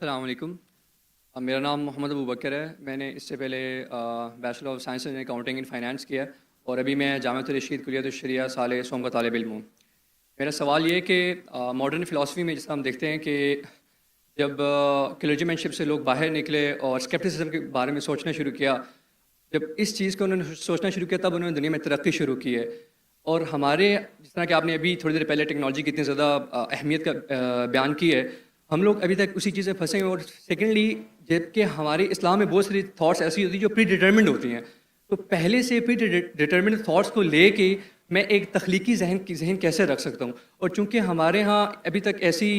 السلام علیکم۔ میرا نام محمد ابو بکر ہے۔ میں نے اس سے پہلے bachelor of science in accounting and finance کیا اور ابھی میں جامعۃ الرشید کلیۃ الشریعہ سال سوم کا طالب علم ہوں۔ میرا سوال یہ ہے کہ ماڈرن فلاسفی میں جس طرح ہم دیکھتے ہیں کہ جب کلرجی شپ سے لوگ باہر نکلے اور اسکیپٹسزم کے بارے میں سوچنا شروع کیا، جب اس چیز کو انہوں نے سوچنا شروع کیا تب انہوں نے دنیا میں ترقی شروع کی ہے۔ اور ہمارے جس طرح کہ آپ نے ابھی تھوڑی دیر پہلے ٹیکنالوجی کی اتنی زیادہ اہمیت کا بیان کی ہے، ہم لوگ ابھی تک اسی چیز سے پھنسے ہیں۔ اور سیکنڈلی جب کہ ہمارے اسلام میں بہت ساری تھاٹس ایسی ہوتی ہیں جو پری ڈیٹرمنڈ ہوتی ہیں، تو پہلے سے پری ڈیٹرمنڈ تھاٹس کو لے کے میں ایک تخلیقی ذہن کیسے رکھ سکتا ہوں؟ اور چونکہ ہمارے ہاں ابھی تک ایسی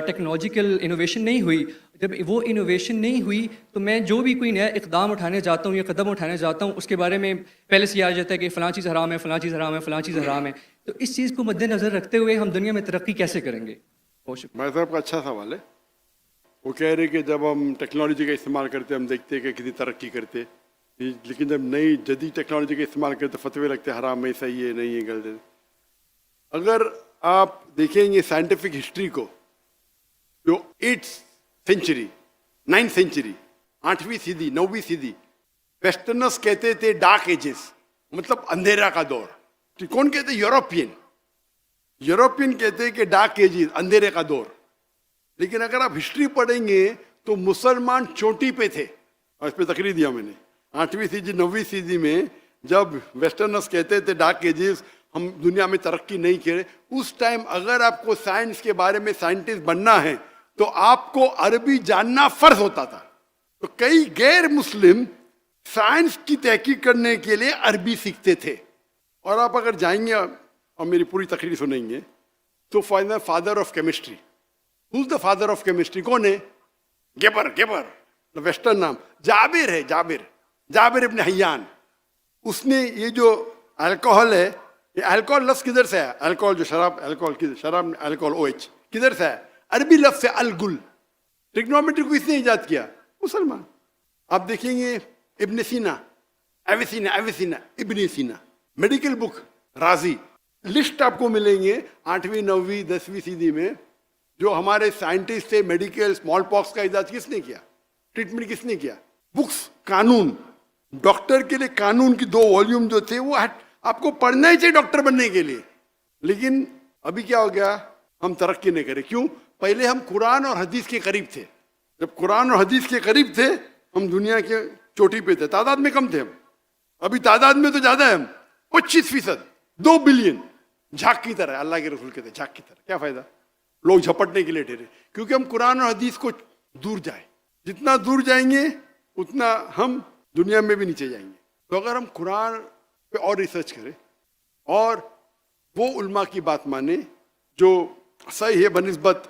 ٹیکنالوجیکل انوویشن نہیں ہوئی، جب وہ انوویشن نہیں ہوئی تو میں جو بھی کوئی نیا اقدام اٹھانے جاتا ہوں یا قدم اٹھانے جاتا ہوں اس کے بارے میں پہلے سے یہ آ جاتا ہے کہ فلاں چیز حرام ہے، فلاں چیز حرام ہے، فلاں چیز حرام ہے۔ تو اس چیز کو مد نظر رکھتے ہوئے ہم دنیا میں ترقی کیسے کریں گے؟ بہت شکریہ۔ بھائی صاحب کا اچھا سوال ہے۔ وہ کہہ رہے کہ جب ہم ٹیکنالوجی کا استعمال کرتے ہم دیکھتے کہ کتنی ترقی کرتے، لیکن جب نئی جدید ٹیکنالوجی کا استعمال کرتے فتوے لگتے حرام ہے، صحیح ہے، نہیں ہے، غلط ہے۔ اگر آپ دیکھیں گے سائنٹیفک ہسٹری کو، جو 8th سینچری 9th سینچری 8ویں صدی 9ویں صدی ویسٹرنرس کہتے تھے ڈارک ایجز، مطلب اندھیرا کا دور۔ کون کہتے؟ یوروپین کہتے کہ ڈارک ایجز، اندھیرے کا دور۔ لیکن اگر آپ ہسٹری پڑھیں گے تو مسلمان چوٹی پہ تھے، اور اس پہ تقریر دیا میں نے 8ویں صدی 9ویں صدی میں، جب ویسٹرنرس کہتے تھے ڈارک ایجز، ہم دنیا میں ترقی نہیں کرے، اس ٹائم اگر آپ کو سائنس کے بارے میں سائنٹسٹ بننا ہے تو آپ کو عربی جاننا فرض ہوتا تھا۔ تو کئی غیر مسلم سائنس کی تحقیق کرنے کے لیے عربی سیکھتے تھے۔ اور آپ اگر جائیں گے اور میری پوری تقریر سنیں گے تو father of chemistry, who's the father of chemistry؟ کون ہے؟ گیبر، ویسٹرن نام جابر ہے، جابر ابن حیان۔ اس نے یہ جو الکوہل ہے، یہ الکوہل لفظ کدھر سے ہے؟ الکوہل جو شراب، الکوہل OH کدھر سے ہے؟ عربی لفظ ہے الگل۔ ٹریگنومیٹری کو اس نے ایجاد کیا، مسلمان۔ آپ دیکھیں گے ابن سینا، ایویسینا، ابن سینا، میڈیکل بک رازی، لسٹ آپ کو ملیں گے 8ویں 9ویں 10ویں صدی میں جو ہمارے سائنٹسٹ تھے۔ میڈیکل اسمال پاکس کا ایجاد کس نے کیا؟ ٹریٹمنٹ کس نے کیا؟ بکس، قانون، ڈاکٹر کے لیے قانون کی 2 والیوم جو تھے وہ آپ کو پڑھنا ہی چاہیے ڈاکٹر بننے کے لیے۔ لیکن ابھی کیا ہو گیا؟ ہم ترقی نہیں کرے۔ کیوں؟ پہلے ہم قرآن اور حدیث کے قریب تھے۔ جب قرآن اور حدیث کے قریب تھے ہم دنیا کے چوٹی پہ تھے، تعداد میں کم تھے ہم، ابھی تعداد میں تو زیادہ ہے ہم، 25%، 2 بلین، جھاگ کی طرح۔ اللہ کے رسول کہتے ہیں جھاگ کی طرح، کیا فائدہ؟ لوگ جھپٹنے کے لیے ٹھہرے، کیونکہ ہم قرآن اور حدیث کو دور جائیں، جتنا دور جائیں گے اتنا ہم دنیا میں بھی نیچے جائیں گے۔ تو اگر ہم قرآن پہ اور ریسرچ کریں اور وہ علماء کی بات مانیں جو صحیح ہے بنسبت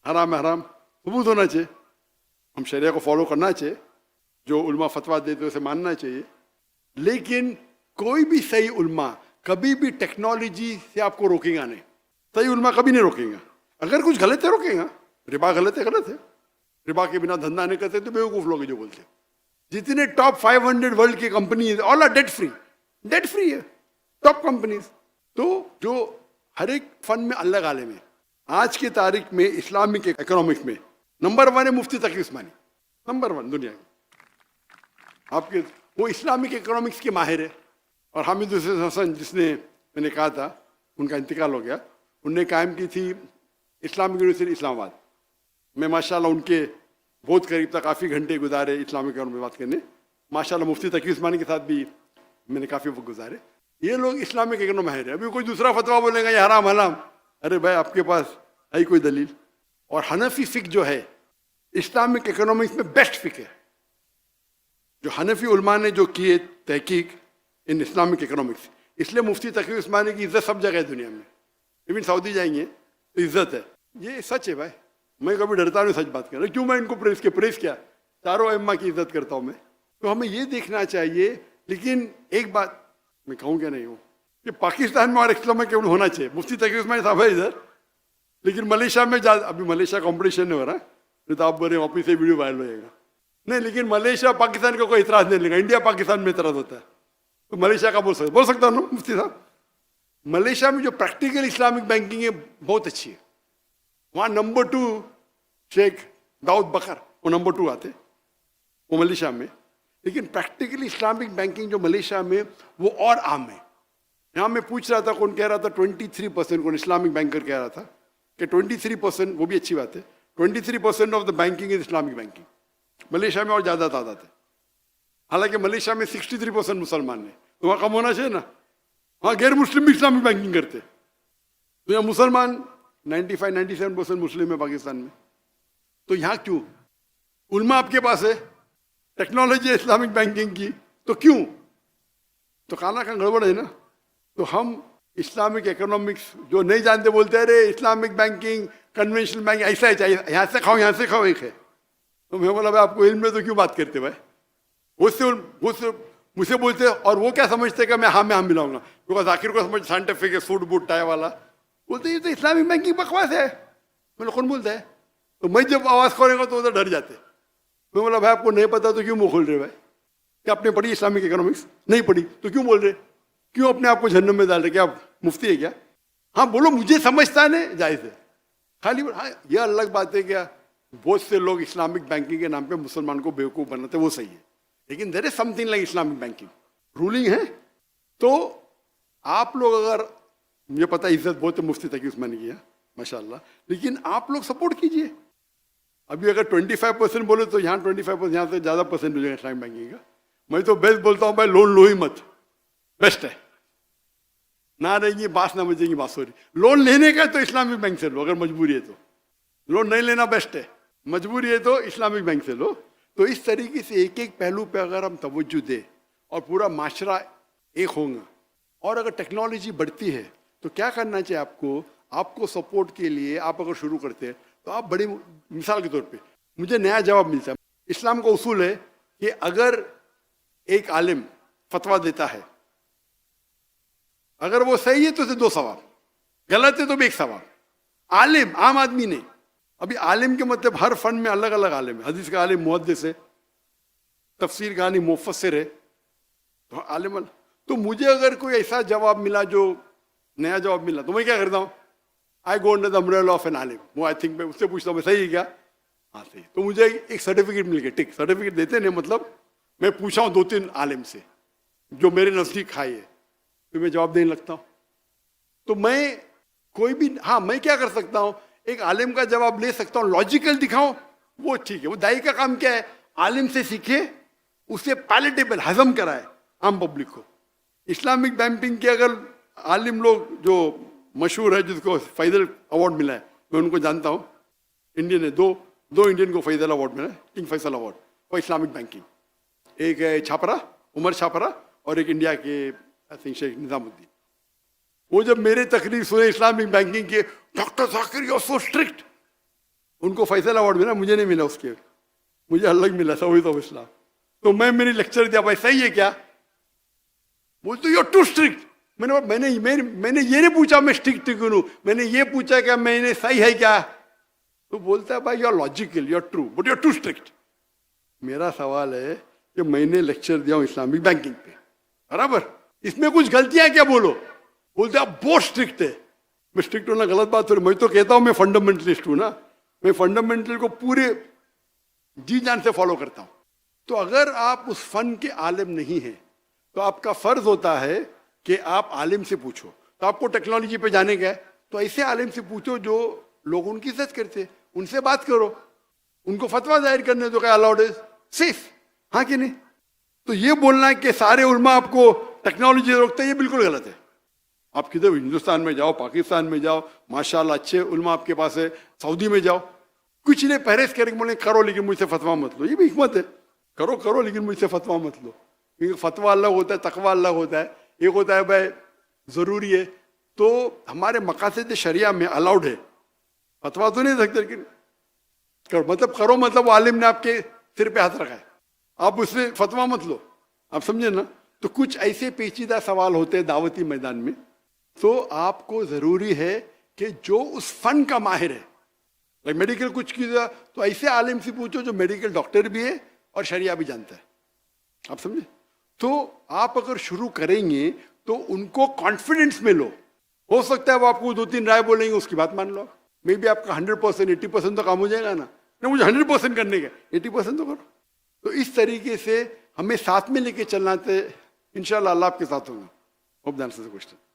حرام حرام ثبوت ہونا چاہیے، ہم شریعہ کو فالو کرنا چاہیے، جو علماء فتویٰ دیتے اسے ماننا چاہیے۔ لیکن کوئی بھی صحیح علماء کبھی بھی ٹیکنالوجی سے آپ کو روکے گا نہیں، صحیح علماء کبھی نہیں روکیں گا۔ اگر کچھ غلط ہے روکیں گا، ربا غلط ہے، ربا کے بنا دھندا نہیں کرتے تو بیوقوف لوگ جو بولتے ہیں۔ جتنے ٹاپ 500 ورلڈ کی companies all are debt free ہے، ٹاپ کمپنیز۔ تو جو ہر ایک فن میں اللہ عالم ہے۔ آج کی تاریخ میں اسلامک اکنامکس میں نمبر 1 ہے مفتی تقی عثمانی، نمبر 1 دنیا میں۔ آپ کے وہ اسلامک اکنامکس کے ماہر ہے۔ اور حامد حسن جس نے میں نے کہا تھا ان کا انتقال ہو گیا، انہوں نے قائم کی تھی اسلامک یونیورسٹی اسلام آباد میں۔ ماشاءاللہ ان کے بہت قریب تک کافی گھنٹے گزارے اسلامک اکنامکس میں بات کرنے۔ ماشاءاللہ مفتی تقی عثمانی کے ساتھ بھی میں نے کافی وقت گزارے۔ یہ لوگ اسلامک اکنامکس ماہر ہے۔ ابھی کوئی دوسرا فتویٰ بولے گا یہ حرام حلام، ارے بھائی آپ کے پاس ہے کوئی دلیل؟ اور حنفی فقہ جو ہے اسلامک اکنامکس میں بیسٹ فقہ ہے، جو حنفی علماء نے جو کیے تحقیق ان اسلامک اکنامکس، اس لیے مفتی تقی عثمانی کی عزت سب جگہ ہے دنیا میں۔ ایون سعودی جائیں گے تو عزت ہے، یہ سچ ہے بھائی۔ میں کبھی ڈرتا نہیں سچ بات کر رہا، کیوں میں ان کو پریز کیا، چاروں ائمہ کی عزت کرتا ہوں میں۔ تو ہمیں یہ دیکھنا چاہیے۔ لیکن ایک بات میں کہوں گا نہیں ہوں کہ پاکستان میں اور اسلامک ہونا چاہیے۔ مفتی تقی عثمانی صاحب ہے ادھر، لیکن ملیشیا میں ابھی ملیشیا کمپٹیشن نہیں ہو رہا، نہیں تو آپ بولے واپس سے ویڈیو وائرل ہو جائے گا۔ نہیں، لیکن ملیشیا پاکستان کا کوئی اعتراض نہیں لے گا، انڈیا پاکستان میں اعتراض ہوتا ہے تو ملیشیا کا بول سکتا ہوں نا مفتی صاحب۔ ملیشیا میں جو پریکٹیکل اسلامک بینکنگ ہے بہت اچھی ہے، وہاں نمبر 2 शेख दाऊद बकर, वो नंबर 2 आते, वो मलेशिया में। लेकिन प्रैक्टिकली इस्लामिक बैंकिंग जो मलेशिया में वो और आम है। यहाँ मैं पूछ रहा था, कौन कह रहा था 23%, कौन इस्लामिक बैंकर कह रहा था कि 23%, वो भी अच्छी बात है, 23% of the banking is Islamic banking. Malaysia में और ज़्यादा तादाद है, हालांकि मलेशिया में 63% मुसलमान है, तो वहाँ कम होना चाहिए ना। हाँ, गैर मुस्लिम भी इस्लामिक बैंकिंग करते, तो यहाँ मुसलमान 95-97% मुस्लिम है पाकिस्तान में, तो यहाँ क्यों? उल्मा आपके पास है, टेक्नोलॉजी है इस्लामिक बैंकिंग की, तो क्यों? तो खाना का गड़बड़ है ना। तो हम इस्लामिक इकोनॉमिक्स जो नहीं जानते बोलते हैं, अरे इस्लामिक बैंकिंग कन्वेंशनल बैंकिंग ऐसा है, चाहिए यहाँ से खाओ एक है। तो मैं बोला भाई आपको इल्म में तो क्यों बात करते भाई, उससे मुझे बोलते, और वो क्या समझते कि मैं हाँ मिलाऊंगा, क्योंकि आखिर को समझ साइंटिफिक है, सूट बूट टाई वाला, बोलते ये तो इस्लामिक बैंकिंग बकवास है। मैंने कौन बोलता है? तो मैं जब आवाज़ खोलेगा तो उधर डर जाते। मैं बोला भाई आपको नहीं पता तो क्यों मुँह खोल रहे भाई, क्या आपने पढ़ी इस्लामिक इकोनॉमिक्स? नहीं पढ़ी तो क्यों बोल रहे, क्यों अपने आप को जहन्नम में डाल रहे, क्या मुफ्ती है क्या? हाँ बोलो, मुझे समझता है, जायज़ है, खाली हाँ ये अलग बात है क्या बहुत से लोग इस्लामिक बैंकिंग के नाम पे मुसलमान को बेवकूफ़ बनाते, वो सही है, लेकिन there is something like Islamic banking ruling है। तो आप लोग, अगर मुझे पता है इज्जत बहुत मुफ्ती तक उसमें नहीं किया माशाल्लाह, लेकिन आप लोग सपोर्ट कीजिए। अभी अगर 25% बोले तो यहाँ 25%, यहाँ से ज़्यादा परसेंट हो जाएगा इस्लामिक बैंकिंग का। मैं तो बेस्ट बोलता हूँ भाई, लोन लो ही मत, बेस्ट है, ना रहेंगी बात ना बचेंगी बांसुरी। लोन लेने का तो इस्लामिक बैंक से लो, अगर मजबूरी है तो। लोन नहीं लेना बेस्ट है, मजबूरी है तो इस्लामिक बैंक से लो। तो इस तरीके से एक एक पहलू पे अगर हम तवज्जो दें और पूरा माशरा एक होगा, और अगर टेक्नोलॉजी बढ़ती है तो क्या करना चाहिए आपको सपोर्ट के लिए आप अगर शुरू करते हैं तो आप बड़ी मिसाल के तौर पे मुझे नया जवाब मिलता है। इस्लाम का उसूल है कि अगर एक आलिम फतवा देता है, अगर वो सही है तो उसे 2 सवाब, गलत है तो भी 1 सवाब। आलिम, आम आदमी नहीं। अभी आलिम के मतलब हर फन में अलग अलग आलिम है, हदीस का आलिम मुहद्दिस है, तफसीर का आलिम मुफस्सिर है, तो आलिम। तो मुझे अगर कोई ऐसा जवाब मिला जो नया जवाब मिला तो मैं क्या करता हूँ, I go under the umbrella of an आलिम। वो आई थिंक मैं उससे पूछता हूँ सही है क्या, हाँ सही। तो मुझे एक सर्टिफिकेट मिल गया, टिक सर्टिफिकेट देते नहीं, मतलब मैं पूछा हूँ 2-3 आलिम से जो मेरे नज़दीक खाई है, तो मैं जवाब देने लगता हूँ। तो मैं कोई भी, हाँ मैं क्या कर सकता हूँ, एक आलिम का जवाब ले सकता हूँ, लॉजिकल दिखाऊं, वो ठीक है। वो दाई का काम क्या है, आलिम से सीखे, उसे पैलेटेबल हजम कराए आम पब्लिक को। इस्लामिक बैंकिंग के अगर आलिम लोग जो मशहूर है, जिसको फैजल अवार्ड मिला है, मैं उनको जानता हूँ, इंडियन है, दो इंडियन को फैजल अवार्ड मिला है, King Faisal award for Islamic banking. एक है छापरा, उमर छापरा, और एक इंडिया के आई थिंक शेख निजामुद्दीन। वो जब मेरे तकरीर सुने इस्लामिक बैंकिंग के, doctor Zakir you are so strict, उनको फैसल अवार्ड मिला, मुझे नहीं मिला, उसके मुझे अलग मिला सऊदी ऑफ इस्लाम। तो मैं मेरी लेक्चर दिया, भाई सही है क्या, बोलते यू आर टू स्ट्रिक्ट। मैंने ये नहीं पूछा मैं स्ट्रिक्ट क्यों हूं, मैंने ये पूछा क्या मैंने सही है क्या। तो बोलता है भाई you are logical, you are true, but you are too strict. मेरा सवाल है कि मैंने लेक्चर दिया हूं इस्लामिक बैंकिंग पे, बराबर, इसमें कुछ गलतियां क्या, बोलो। बोलते आप बहुत स्ट्रिक्ट है। मैं स्ट्रिक्ट होना गलत बात हो रही, मैं तो कहता हूं मैं फंडामेंटलिस्ट हूं ना, मैं फंडामेंटल को पूरे जी जान से फॉलो करता हूं। तो अगर आप उस फन के आलिम नहीं हैं तो आपका फर्ज होता है कि आप आलिम से पूछो। तो आपको टेक्नोलॉजी पे जाने का है तो ऐसे आलिम से पूछो जो लोग उनकी इज्जत करते, उनसे बात करो, उनको फतवा जाहिर करने दो, क्या अलाउड इज सेफ, हाँ कि नहीं। तो ये बोलना कि सारे उलमा आपको टेक्नोलॉजी रोकते हैं, ये बिल्कुल गलत है। आप किधर हिंदुस्तान में जाओ, पाकिस्तान में जाओ, माशाल्लाह अच्छे उलमा आपके पास है, सऊदी में जाओ, कुछ नहीं परहेज करके बोले करो लेकिन मुझसे फतवा मत लो, ये भी हिकमत है। करो लेकिन मुझसे फतवा मत लो, क्योंकि फतवा अलग होता है, तकवा अलग होता है। एक होता है भाई ज़रूरी है, तो हमारे मकासद शरिया में अलाउड है, फतवा तो नहीं सकते, लेकिन करो मतलब आलिम ने आपके सिर पे हाथ रखा है, आप उससे फतवा मत लो, आप समझे ना। तो कुछ ऐसे पेचीदा सवाल होते हैं दावती मैदान में, तो आपको ज़रूरी है कि जो उस फन का माहिर है, लाइक मेडिकल कुछ किया तो ऐसे आलिम से पूछो जो मेडिकल डॉक्टर भी है और शरिया भी जानता है, आप समझे। तो आप अगर शुरू करेंगे तो उनको कॉन्फिडेंस में लो, हो सकता है वो आपको 2-3 राय बोलेंगे, उसकी बात मान लो, मे बी आपका 100% 80% तो काम हो जाएगा ना। نہ مجھے 100% کرنے کا 80% تو کرو. تو اس طریقے سے ہمیں ساتھ میں لے کے چلنا تھے. انشاءاللہ اللہ آپ کے ساتھ ہوگا. Hope the answers the question.